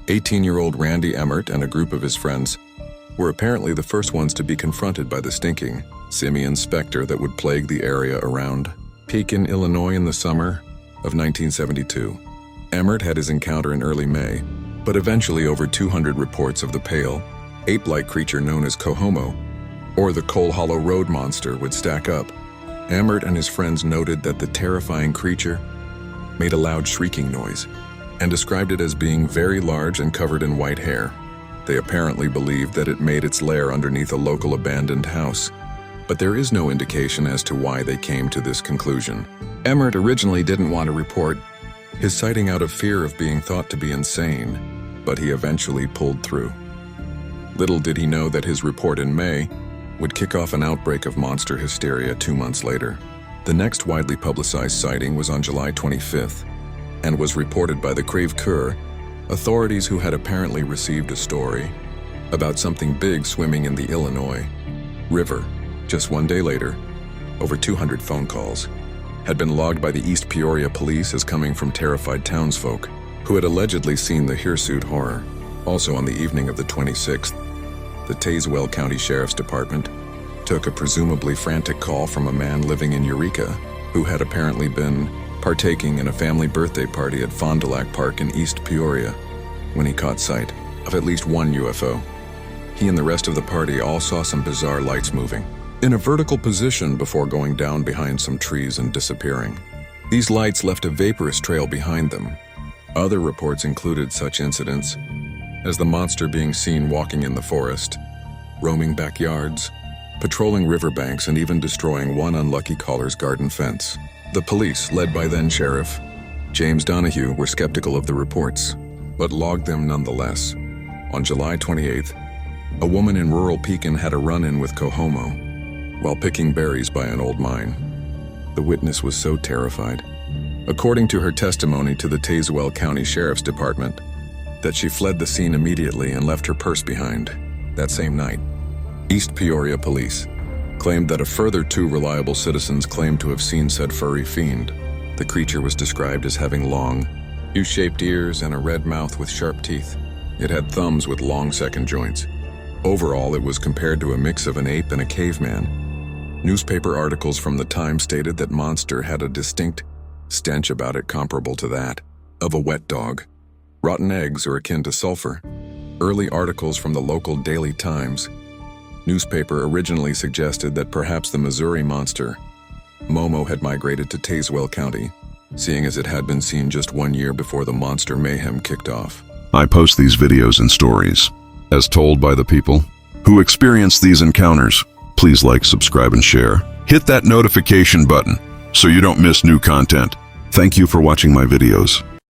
18-year-old Randy Emmert and a group of his friends were apparently the first ones to be confronted by the stinking, simian specter that would plague the area around Pekin, Illinois in the summer of 1972. Emmert had his encounter in early May, but eventually over 200 reports of the pale, ape-like creature known as Cohomo, or the Coal Hollow Road monster, would stack up. Emmert and his friends noted that the terrifying creature made a loud shrieking noise and described it as being very large and covered in white hair. They apparently believed that it made its lair underneath a local abandoned house, but there is no indication as to why they came to this conclusion. Emmert originally didn't want to report his sighting out of fear of being thought to be insane, but he eventually pulled through. Little did he know that his report in May would kick off an outbreak of monster hysteria 2 months later. The next widely publicized sighting was on July 25th and was reported by the Creve Coeur authorities, who had apparently received a story about something big swimming in the Illinois River. Just 1 day later, over 200 phone calls had been logged by the East Peoria police as coming from terrified townsfolk who had allegedly seen the hirsute horror. Also on the evening of the 26th, the Tazewell County Sheriff's Department took a presumably frantic call from a man living in Eureka who had apparently been partaking in a family birthday party at Fond du Lac Park in East Peoria when he caught sight of at least one UFO. He and the rest of the party all saw some bizarre lights moving in a vertical position before going down behind some trees and disappearing. These lights left a vaporous trail behind them. Other reports included such incidents as the monster being seen walking in the forest, roaming backyards, patrolling riverbanks, and even destroying one unlucky caller's garden fence. The police, led by then Sheriff James Donahue, were skeptical of the reports, but logged them nonetheless. On July 28th, a woman in rural Pekin had a run-in with Cohomo while picking berries by an old mine. The witness was so terrified, according to her testimony to the Tazewell County Sheriff's Department, that she fled the scene immediately and left her purse behind. That same night, East Peoria police claimed that a further 2 reliable citizens claimed to have seen said furry fiend. The creature was described as having long, U-shaped ears and a red mouth with sharp teeth. It had thumbs with long second joints. Overall, it was compared to a mix of an ape and a caveman. Newspaper articles from the time stated that monster had a distinct stench about it comparable to that of a wet dog. Rotten eggs are akin to sulfur. Early articles from the local Daily Times newspaper originally suggested that perhaps the Missouri monster, Momo, had migrated to Tazewell County, seeing as it had been seen just 1 year before the monster mayhem kicked off. I post these videos and stories as told by the people who experience these encounters. Please like, subscribe, and share. Hit that notification button so you don't miss new content. Thank you for watching my videos.